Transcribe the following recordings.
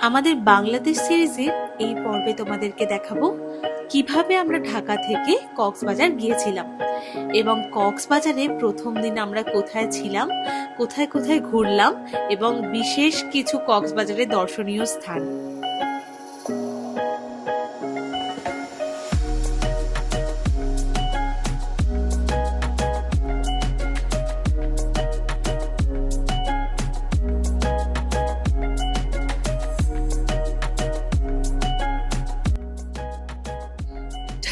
আমাদের বাংলাদেশ সিরিজের এই পর্বে তোমাদেরকে দেখাবো কিভাবে আমরা ঢাকা থেকে কক্সবাজার গিয়েছিলাম এবং কক্সবাজারে প্রথম দিন আমরা কোথায় ছিলাম, কোথায় কোথায় ঘুরলাম এবং বিশেষ কিছু কক্সবাজারের দর্শনীয় স্থান।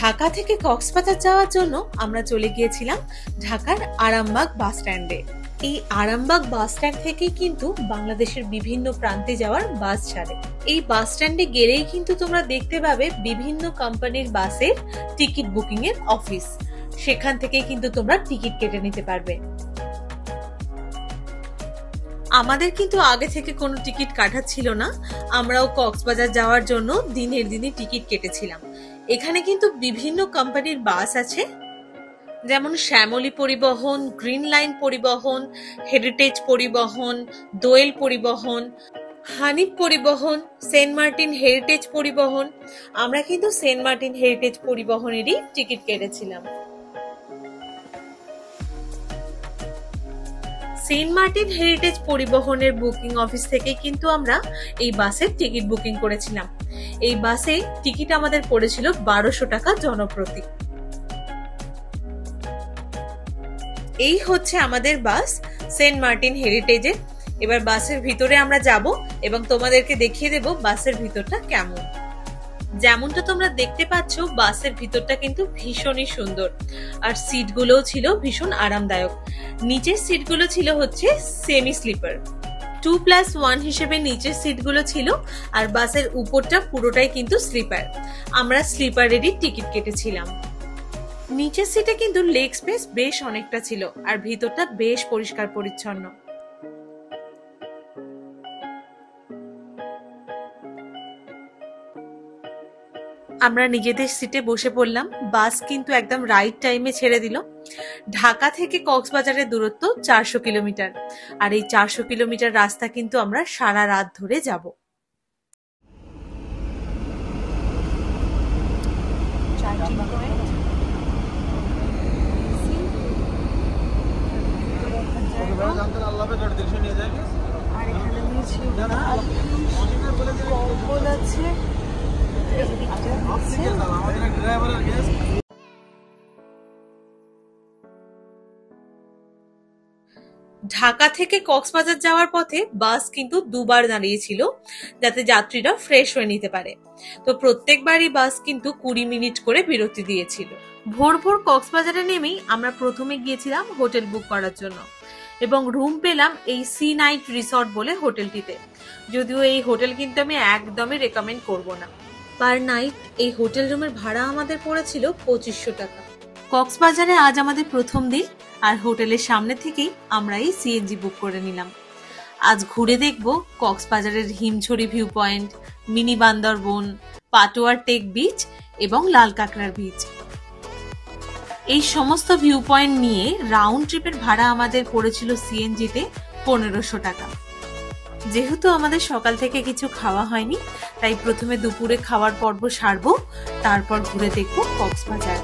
ঢাকা থেকে কক্সবাজার যাওয়ার জন্য আমরা চলে গিয়েছিলাম ঢাকার আরামবাগ বাস স্ট্যান্ডে। এই আরামবাগ বাস স্ট্যান্ড থেকেই কিন্তু বাংলাদেশের বিভিন্ন প্রান্তে যাওয়ার বাস ছাড়ে। এই বাস স্ট্যান্ডে গেলেই কিন্তু তোমরা দেখতে পাবে বিভিন্ন কোম্পানির বাসের টিকিট বুকিং এর অফিস। সেখান থেকে কিন্তু তোমরা টিকিট কেটে নিতে পারবে। আমাদের কিন্তু আগে থেকে কোনো টিকিট কাটা ছিল না, আমরাও কক্সবাজার যাওয়ার জন্য দিনের দিনে টিকিট কেটেছিলাম। এখানে কিন্তু বিভিন্ন কোম্পানির বাস আছে, যেমন শ্যামলী পরিবহন, গ্রিন লাইন পরিবহন, হেরিটেজ পরিবহন, দোয়েল পরিবহন, হানিফ পরিবহন, সেন্ট মার্টিন হেরিটেজ পরিবহন। আমরা কিন্তু সেন্ট মার্টিন হেরিটেজ পরিবহনেরই টিকিট কেটেছিলাম। সেন্ট মার্টিন হেরিটেজ পরিবহনের বুকিং অফিস থেকে কিন্তু আমরা এই বাসের টিকিট বুকিং করেছিলাম। এই বাসে টিকিট আমাদের পড়েছিল 1200 টাকা জনপ্রতি। এই হচ্ছে আমাদের বাস সেন্ট মার্টিন হেরিটেজের। এবার বাসের ভিতরে আমরা যাব এবং তোমাদেরকে দেখিয়ে দেব বাসের ভিতরটা কেমন। যেমনটা তোমরা দেখতে পাচ্ছ, বাসের ভিতরটা কিন্তু ভীষণই সুন্দর, আর সিটগুলোও ছিল ভীষণ আরামদায়ক। নিচের সিটগুলো ছিল হচ্ছে সেমি স্লিপার, 2+1 হিসেবে নিচের সিটগুলো ছিল, আর বাসের উপরটা পুরোটাই কিন্তু স্লিপার। আমরা স্লিপারেরই টিকিট কেটেছিলাম। নিচের সিটে কিন্তু লেগ স্পেস বেশ অনেকটা ছিল, আর ভিতরটা বেশ পরিষ্কার পরিচ্ছন্ন। আমরা নিজেদের সিটে বসে পড়লাম। বাস কিন্তু একদম রাইট টাইমে ছেড়ে দিল। ঢাকা থেকে কক্সবাজারের দূরত্ব 400 কিলোমিটার, আর এই 400 কিলোমিটার রাস্তা কিন্তু আমরা সারা রাত ধরে যাব। আর এখানে আছে। ঢাকা থেকে কক্সবাজার যাওয়ার পথে বাস কিন্তু দুবার দাঁড়িয়েছিল, যাতে যাত্রীরা ফ্রেশ হয়ে নিতে পারে। তো প্রত্যেকবারই বাস কিন্তু 20 মিনিট করে বিরতি দিয়েছিল। ভোর ভোর কক্সবাজারে নেমেই আমরা প্রথমে গিয়েছিলাম হোটেল বুক করার জন্য এবং রুম পেলাম এই সি নাইট রিসর্ট বলে হোটেলটিতে। যদিও এই হোটেল কিন্তু আমি একদমই রেকমেন্ড করব না। পার নাইট এই হোটেল রুমের ভাড়া আমাদের পড়েছিল 2500 টাকা। কক্সবাজারে আজ আমাদের প্রথম দিন, আর হোটেলের সামনে থেকেই আমরা এই সিএনজি বুক করে নিলাম। আজ ঘুরে দেখব কক্সবাজারের Himchhari view point, mini Bandarban, Patuartek beach এবং লাল কাঁকড়ার বিচ। এই সমস্ত ভিউ পয়েন্ট নিয়ে রাউন্ড ট্রিপের ভাড়া আমাদের পড়েছিল সিএনজিতে 1500 টাকা। যেহেতু আমাদের সকাল থেকে কিছু খাওয়া হয়নি, তাই প্রথমে দুপুরে খাওয়ার পর্ব সারবো, তারপর ঘুরে দেখবো কক্সবাজার।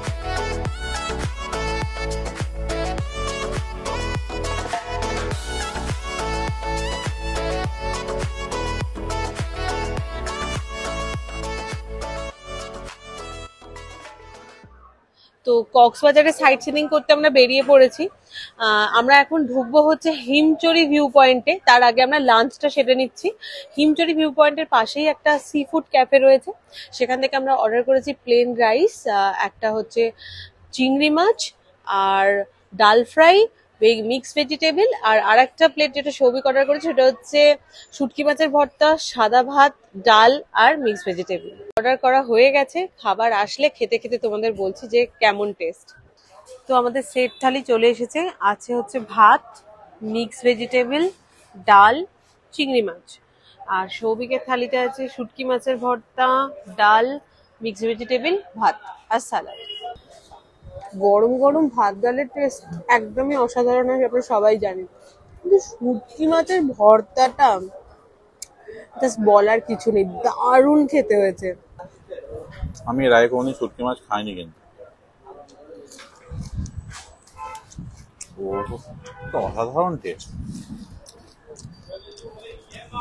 তো কক্সবাজারে সাইট সিনিং করতে আমরা বেরিয়ে পড়েছি। আমরা এখন ঢুকবো হচ্ছে হিমচড়ি ভিউ পয়েন্টে। তার আগে আমরা লাঞ্চটা সেরে নিচ্ছি। হিমচড়ি ভিউ পয়েন্টের পাশেই একটা সি ফুড ক্যাফে রয়েছে, সেখান থেকে আমরা অর্ডার করেছি প্লেন রাইস, একটা হচ্ছে চিংড়ি মাছ আর ডাল ফ্রাই, মিক্স ভেজিটেবল, আর আরেকটা প্লেট যেটা সৌভিক অর্ডার করেছে সেটা হচ্ছে শুটকি মাছের ভর্তা, সাদা ভাত, ডাল আর মিক্স ভেজিটেবল। অর্ডার করা হয়ে গেছে, খাবার আসলে খেতে খেতে তোমাদের বলছি যে কেমন টেস্ট। তো আমাদের সেট থালি চলে এসেছে। আছে হচ্ছে ভাত, মিক্স ভেজিটেবল, ডাল, চিংড়ি মাছ, আর সৌভিকের থালিতে আছে শুটকি মাছের ভর্তা, ডাল, মিক্স ভেজিটেবল, ভাত আর সালাড। গরম গরম ভাত ডালের টেস্ট একদমই অসাধারণ হয়, আপনারা সবাই জানেন, কিন্তু শুটকি মাছের ভর্তাটা জাস্ট বলার কিছু নেই, দারুণ খেতে হয়েছে। আমি এর আগে কোনোদিন শুটকি মাছ খাইনি, কিন্তু ও তো অসাধারণ টেস্ট,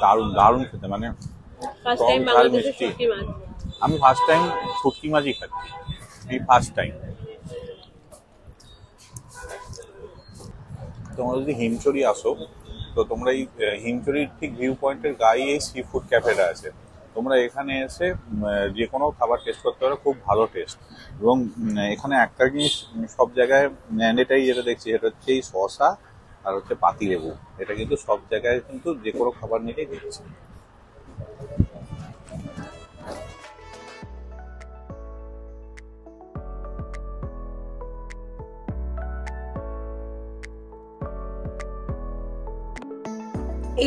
দারুণ দারুণ খেতে, মানে ফার্স্ট টক টাইম ঝাল বাংলাদেশে মিষ্টি। শুটকি মাছ। আমি ফার্স্ট টাইম শুটকি মাছই খাচ্ছি, এই ফার্স্ট টাইম। তোমরা যদি হিমচড়ি আসো, তো তোমরা এই হিমচড়ির ঠিক ভিউ পয়েন্টের গায়ে এই সি ফুড ক্যাফেটা আছে। তোমরা এখানে এসে যে কোনো খাবার টেস্ট করতে পারো, খুব ভালো টেস্ট। এবং এখানে একটা জিনিস সব জায়গায় ম্যান্ডেটারি যেটা দেখছি, সেটা হচ্ছে এই শসা আর হচ্ছে পাতিলেবু। এটা কিন্তু সব জায়গায় কিন্তু যে কোনো খাবার নিলেই দিচ্ছে।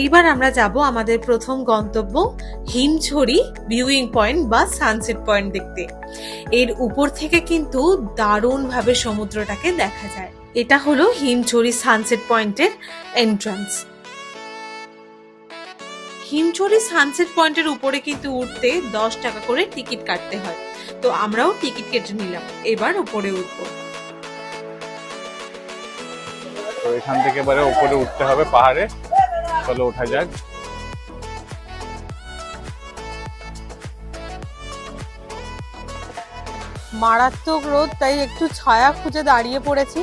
এইবার আমরা যাব আমাদের প্রথম গন্তব্য হিমছড়ি ভিউইং পয়েন্ট বা সানসেট পয়েন্ট দেখতে। এর উপর থেকে কিন্তু দারুণভাবে সমুদ্রটাকে দেখা যায়। এটা হলো হিমছড়ি সানসেট পয়েন্টের এন্ট্রান্স। হিমছড়ি সানসেট পয়েন্টের উপরে কিন্তু উঠতে 10 টাকা করে টিকিট কাটতে হয়। তো আমরাও টিকিট কেটে নিলাম, এবার উপরে উঠবো। তো এখান থেকে এবারে উপরে উঠতে হবে পাহাড়ে, চলো ওঠা যাক। মারাত্মক রোদ, তাই একটু ছায়া খুঁজে দাঁড়িয়ে পড়েছি।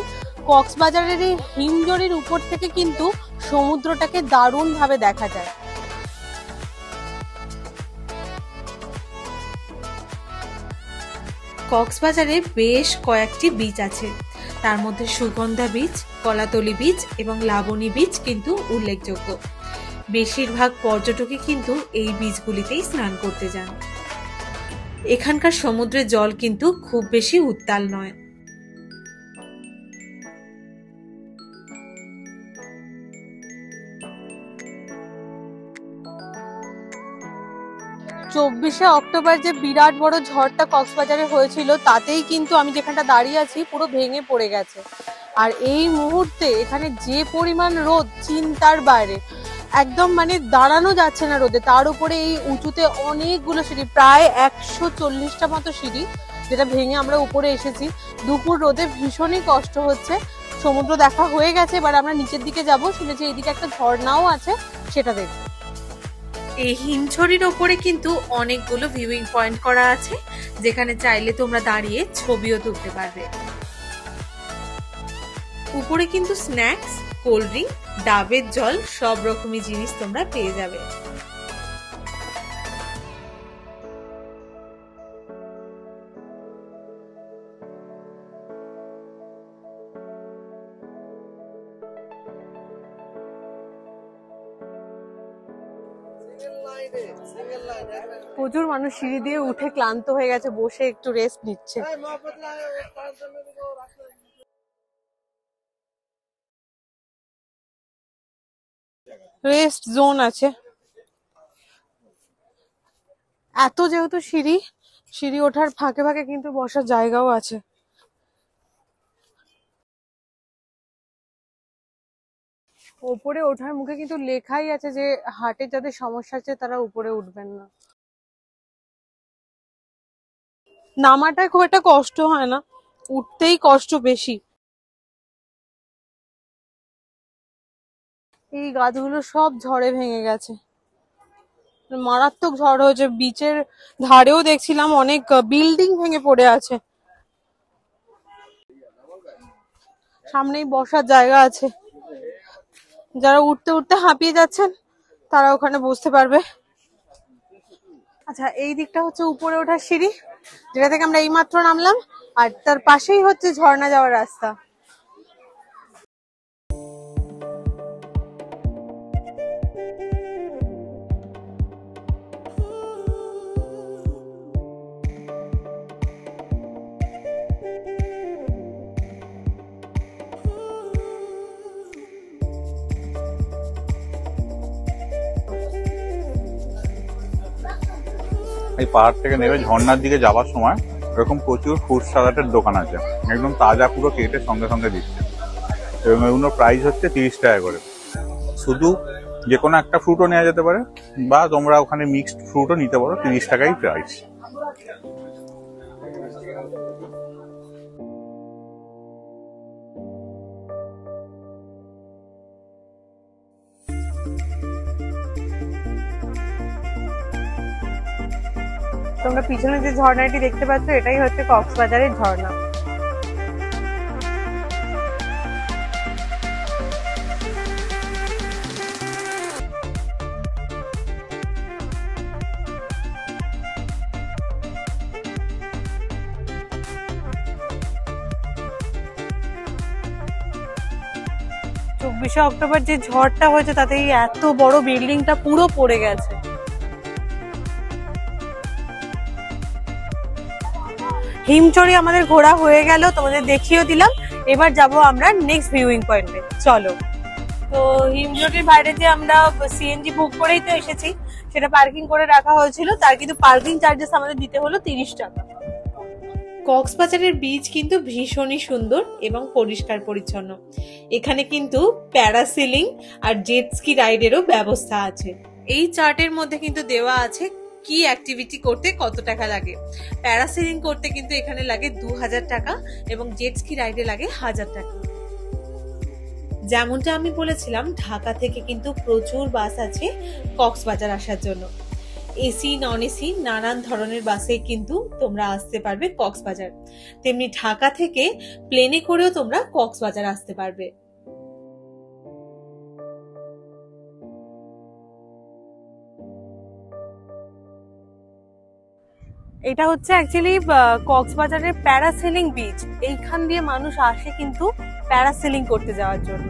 কক্সবাজারের এই হিমজরির উপর থেকে কিন্তু সমুদ্রটাকে দারুণ ভাবে দেখা যায়। কক্সবাজারে বেশ কয়েকটি বিচ আছে, তার মধ্যে সুগন্ধা বিচ, কলাতলি বিচ এবং লাবণী বিচ কিন্তু উল্লেখযোগ্য। বেশিরভাগ পর্যটকই কিন্তু এই বিচগুলিতেই স্নান করতে যান। এখানকার সমুদ্রের জল কিন্তু খুব বেশি উত্তাল নয়। চব্বিশে অক্টোবর যে বিরাট বড় ঝড়টা কক্সবাজারে হয়েছিল, তাতেই কিন্তু আমি যেখানটা দাঁড়িয়ে আছি পুরো ভেঙে পড়ে গেছে। আর এই মুহূর্তে এখানে যে পরিমাণ রোদ, চিন্তার বাইরে, একদম মানে দাঁড়ানো যাচ্ছে না রোদে। তার উপরে এই উঁচুতে অনেকগুলো সিঁড়ি, প্রায় 140টা মতো সিঁড়ি, যেটা ভেঙে আমরা উপরে এসেছি। দুপুর রোদে ভীষণই কষ্ট হচ্ছে। সমুদ্র দেখা হয়ে গেছে, এবার আমরা নিচের দিকে যাব। শুনেছি এইদিকে একটা ঝর্ণাও আছে, সেটা দেখব। এই হিমছড়ির ওপরে কিন্তু অনেকগুলো ভিউইং পয়েন্ট করা আছে, যেখানে চাইলে তোমরা দাঁড়িয়ে ছবিও তুলতে পারবে। উপরে কিন্তু স্ন্যাক্স, কোল্ড ড্রিঙ্ক, ডাবের জল, সব রকমই জিনিস তোমরা পেয়ে যাবে। প্রচুর মানুষ সিঁড়ি দিয়ে উঠে ক্লান্ত হয়ে গেছে, বসে একটু রেস্ট নিচ্ছে। রেস্ট জোন আছে এত, যেহেতু সিঁড়ি, সিঁড়ি ওঠার ফাঁকে ফাঁকে কিন্তু বসার জায়গাও আছে। ওপরে ওঠার মুখে কিন্তু লেখাই আছে যে হার্টের যাদের সমস্যা আছে তারা উপরে উঠবেন না। নামাটায় খুব একটা কষ্ট হয় না, উঠতেই কষ্ট বেশি। এই গাছগুলো সব ঝড়ে ভেঙে গেছে, মারাত্মক ঝড় হয়েছে। বিচের ধারেও দেখছিলাম অনেক বিল্ডিং ভেঙে পড়ে আছে। সামনেই বসার জায়গা আছে, যারা উঠতে উঠতে হাঁপিয়ে যাচ্ছেন তারা ওখানে বসতে পারবে। আচ্ছা, এই দিকটা হচ্ছে উপরে ওঠার সিঁড়ি, যেটা থেকে আমরা এইমাত্র নামলাম, আর তার পাশেই হচ্ছে ঝর্ণা যাওয়ার রাস্তা। এই পাহাড় থেকে নেমে ঝর্ণার দিকে যাওয়ার সময় এরকম প্রচুর ফ্রুট সালাডের দোকান আছে, একদম তাজা, পুরো কেটে সঙ্গে সঙ্গে দিচ্ছে। এবং এগুলোর প্রাইস হচ্ছে 30 টাকা করে। শুধু যে কোনো একটা ফ্রুটও নেওয়া যেতে পারে, বা তোমরা ওখানে মিক্সড ফ্রুটও নিতে পারো, 30 টাকাই প্রাইস। তোমরা পিছনে যে ঝর্ণাটি দেখতে পাচ্ছ এটাই হচ্ছে কক্সবাজারের ঝর্ণা। চব্বিশে অক্টোবর যে ঝড়টা হয়েছে তাতে এই এত বড় বিল্ডিংটা পুরো পড়ে গেছে। হিমচড়ি আমাদের ঘোরা হয়ে গেল, তোমাদের দেখিয়ে দিলাম। এবার যাব আমরা নেক্সট ভিউইং পয়েন্টে, চলো। তো হিমচড়ির বাইরে যে আমরা সিএনজি বুক করেই তো এসেছি, সেটা পার্কিং করে রাখা হয়েছিল, তার কিন্তু পার্কিং চার্জেস আমাদের দিতে হলো 30 টাকা। কক্সবাজারের বিচ কিন্তু ভীষণই সুন্দর এবং পরিষ্কার পরিচ্ছন্ন। এখানে কিন্তু প্যারাসেলিং আর জেট স্কি রাইডেরও ব্যবস্থা আছে। এই চার্টের মধ্যে কিন্তু দেওয়া আছে কি অ্যাক্টিভিটি করতে কত টাকা লাগে। প্যারাসেলিং করতে কিন্তু এখানে লাগে 2000 টাকা এবং জেট স্কি রাইডে লাগে 1000 টাকা। যেমনটা আমি বলেছিলাম, ঢাকা থেকে কিন্তু প্রচুর বাস আছে কক্সবাজার আসার জন্য। এসি নন এসি নানান ধরনের বাসে কিন্তু তোমরা আসতে পারবে কক্সবাজার। তেমনি ঢাকা থেকে প্লেনে করেও তোমরা কক্সবাজার আসতে পারবে। এটা হচ্ছে অ্যাকচুয়ালি কক্সবাজারের প্যারাসেলিং বিচ। এইখান দিয়ে মানুষ আসে কিন্তু প্যারাসেলিং করতে যাওয়ার জন্য।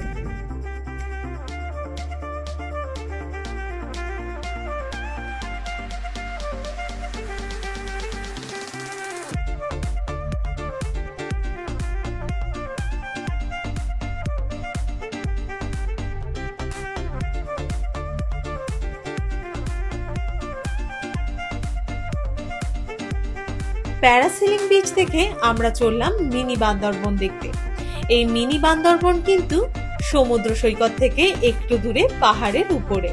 প্যারাসেলিং বিচ থেকে আমরা চললাম মিনি বান্দরবন দেখতে। এই মিনি বান্দরবন কিন্তু সমুদ্র সৈকত থেকে একটু দূরে পাহাড়ের উপরে।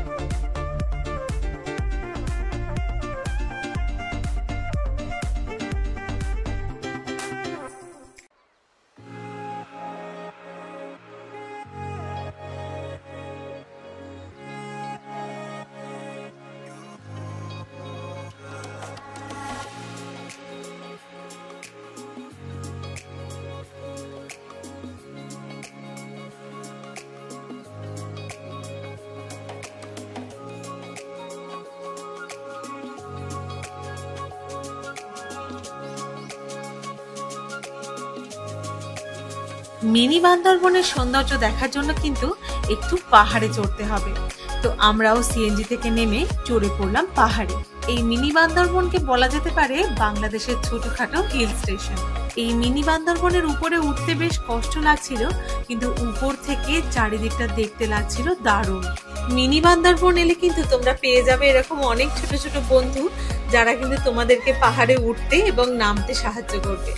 মিনি বান্দরবনের সৌন্দর্য দেখার জন্য কিন্তু একটু পাহাড়ে চড়তে হবে। তো আমরাও সিএনজি থেকে নেমে চড়ে পড়লাম পাহাড়ে। এই মিনি বান্দরবনকে বলা যেতে পারে বাংলাদেশের ছোটখাটো হিল স্টেশন। এই মিনি বান্দরবনের উপরে উঠতে বেশ কষ্ট লাগছিল, কিন্তু উপর থেকে চারিদিকটা দেখতে লাগছিল দারুণ। মিনি বান্দরবন এলে কিন্তু তোমরা পেয়ে যাবে এরকম অনেক ছোট ছোট বন্ধু, যারা কিন্তু তোমাদেরকে পাহাড়ে উঠতে এবং নামতে সাহায্য করবে।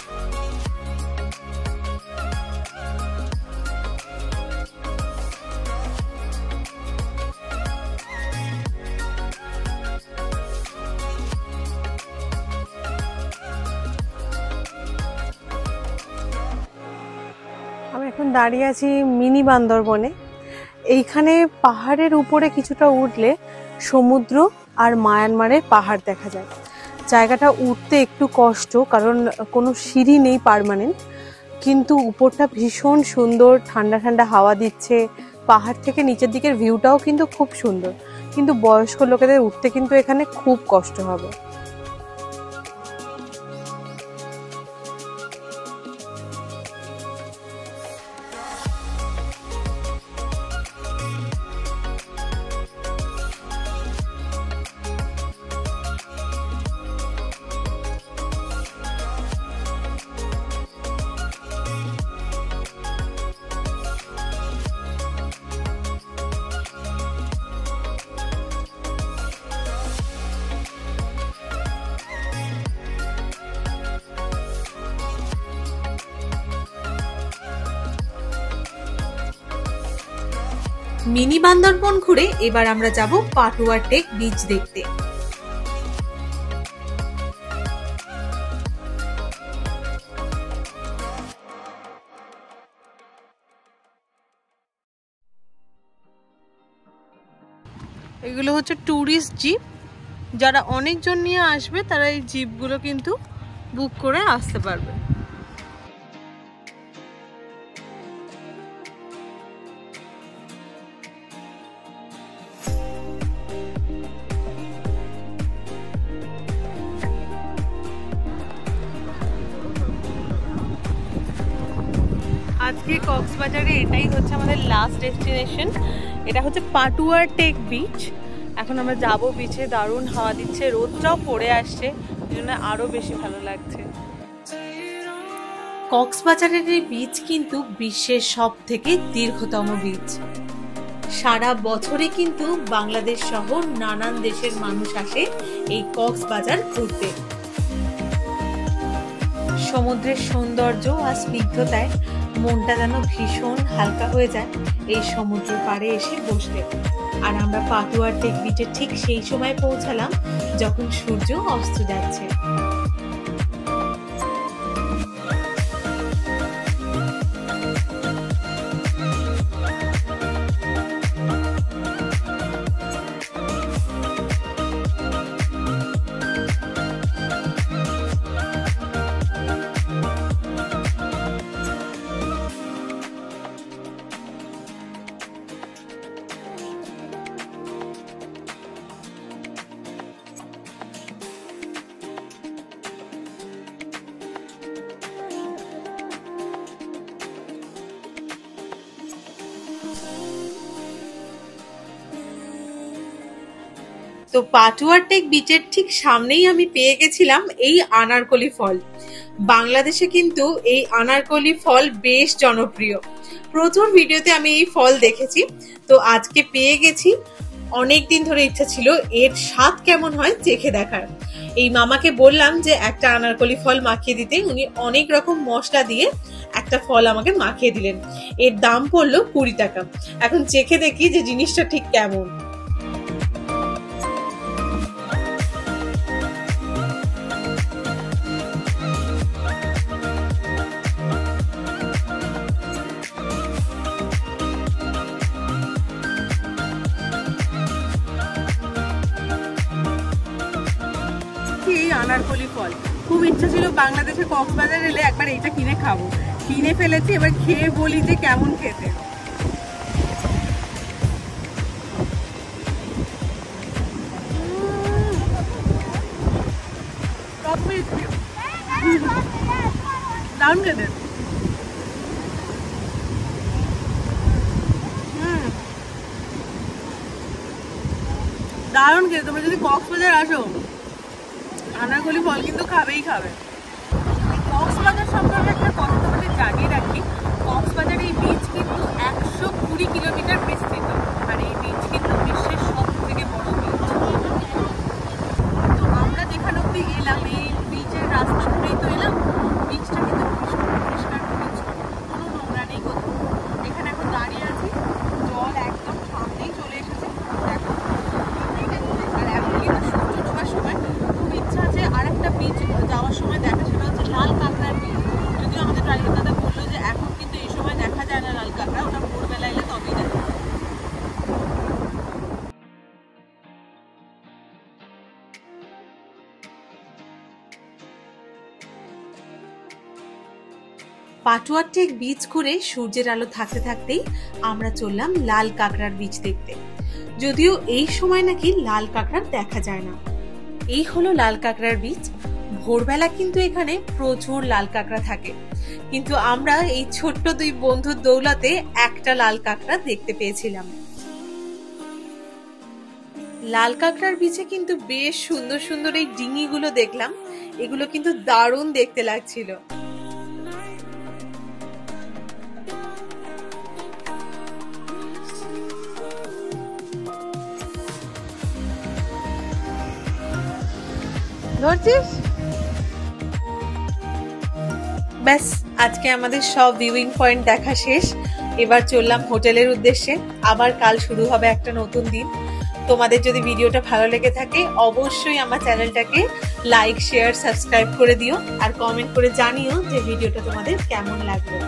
আমি এখন দাঁড়িয়ে আছি মিনি বান্দরবনে। এইখানে পাহাড়ের উপরে কিছুটা উঠলে সমুদ্র আর মায়ানমারের পাহাড় দেখা যায়। জায়গাটা উঠতে একটু কষ্ট, কারণ কোনো সিঁড়ি নেই পার্মানেন্ট, কিন্তু উপরটা ভীষণ সুন্দর, ঠান্ডা ঠান্ডা হাওয়া দিচ্ছে। পাহাড় থেকে নিচের দিকের ভিউটাও কিন্তু খুব সুন্দর, কিন্তু বয়স্ক লোকেদের উঠতে কিন্তু এখানে খুব কষ্ট হবে। মিনি বান্দরবন ঘুরে এবার আমরা যাব পাটুয়া টেক বিচ দেখতে। এগুলো হচ্ছে ট্যুরিস্ট জিপ, যারা অনেকজন নিয়ে আসবে তারা এই জিপগুলো কিন্তু বুক করে আসতে পারবে। আজকে কক্সবাজারে এটাই হচ্ছে আমাদের লাস্ট ডেস্টিনেশন। এটা হচ্ছে পাটুয়া টেক বিচ। এখন আমরা যাব বিচে, দারুণ হাওয়া দিচ্ছে, রোদটাও পড়ে আসছে, এই জন্য আরো বেশি ভালো লাগছে। কক্সবাজারের এই বিচ কিন্তু বিশ্বের সব থেকে দীর্ঘতম বিচ। সারা বছরে কিন্তু বাংলাদেশ সহ নানান দেশের মানুষ আসে এই কক্সবাজার ঘুরতে। সমুদ্রের সৌন্দর্য আর স্নিগ্ধতায় মনটা যেন ভীষণ হালকা হয়ে যায় এই সমুদ্র পাড়ে এসে বসলে। আর আমরা পাটুয়া টেক বিচে ঠিক সেই সময় পৌঁছালাম যখন সূর্য অস্ত যাচ্ছে। তো পাটুয়া টেক বিচের ঠিক সামনেই আমি পেয়ে গেছিলাম এই আনারকলি ফল। বাংলাদেশে কিন্তু এই আনারকলি ফল বেশ জনপ্রিয়, প্রচুর ভিডিওতে আমি এই ফল দেখেছি। তো আজকে পেয়ে গেছি, অনেকদিন ধরে ইচ্ছা ছিল এর স্বাদ কেমন হয় চেখে দেখার। এই মামাকে বললাম যে একটা আনারকলি ফল মাখিয়ে দিতে, উনি অনেক রকম মশলা দিয়ে একটা ফল আমাকে মাখিয়ে দিলেন। এর দাম পড়লো 20 টাকা। এখন চেখে দেখি যে জিনিসটা ঠিক কেমন। আনারকলি ফল খুব ইচ্ছা ছিল বাংলাদেশে কক্সবাজার এলে একবার এইটা কিনে খাবো, কিনে ফেলেছি, এবার খেয়ে বলি যে কেমন খেতে। দারুণ খেতে। দারুণ খেতে। তোমরা যদি কক্সবাজার আসো আনারকলি ফল কিন্তু খাবেই খাবে। কক্সবাজার সম্পর্কে একটা কথা তোমাদের জানিয়ে রাখি, কক্সবাজার এই বিচ কিন্তু 120 কিলোমিটার বিস্তৃত, আর এই বিচ কিন্তু বিশ্বের সব থেকে বড় বিচ। তো আমরা যেখানে অব্দি এলাম এই বিচের রাস্তা ধরেই তো এলাম। বিচটা কিন্তু ভীষণ পরিষ্কার পরিচ্ছন্ন, কোনো নোংরা নেই কোথাও। এখানে এখন দাঁড়িয়ে আছি, জল একদম সামনেই চলে এসেছে, দেখো। আর এখন কিন্তু সূর্য ডোবার সময় খুব ইচ্ছা আছে আর একটা বিচ যাওয়ার সময় দেখা, সেটা হচ্ছে লাল কাঁকড়ার বিচ। যদিও আমাদের ড্রাইভার দাদা বললো যে এখন কিন্তু এই সময় দেখা যায় না লাল কাঁকড়া, ওটা ভোরবেলা এলে তবেই দেখা। পাটুয়া টেক বিচ ঘুরে সূর্যের আলো থাকতে থাকতেই আমরা চললাম লাল কাঁকড়ার বিচ দেখতে। যদিও এই সময় নাকি লাল কাঁকড়া দেখা যায় না। এই হলো লাল কাঁকড়ার বিচ। ভোরবেলা কিন্তু এখানে প্রচুর লাল কাঁকড়া থাকে, কিন্তু আমরা এই ছোট্ট 2 বন্ধুর দৌলতে একটা লাল কাঁকড়া দেখতে পেয়েছিলাম। লাল কাঁকড়ার বিচে কিন্তু বেশ সুন্দর সুন্দর এই ডিঙিগুলো দেখলাম, এগুলো কিন্তু দারুণ দেখতে লাগছিল। ধরছিস? ব্যাস, আজকে আমাদের সব ভিউইং পয়েন্ট দেখা শেষ। এবার চললাম হোটেলের উদ্দেশ্যে। আবার কাল শুরু হবে একটা নতুন দিন। তোমাদের যদি ভিডিওটা ভালো লেগে থাকে অবশ্যই আমার চ্যানেলটাকে লাইক, শেয়ার, সাবস্ক্রাইব করে দিও আর কমেন্ট করে জানিও যে ভিডিওটা তোমাদের কেমন লাগলো।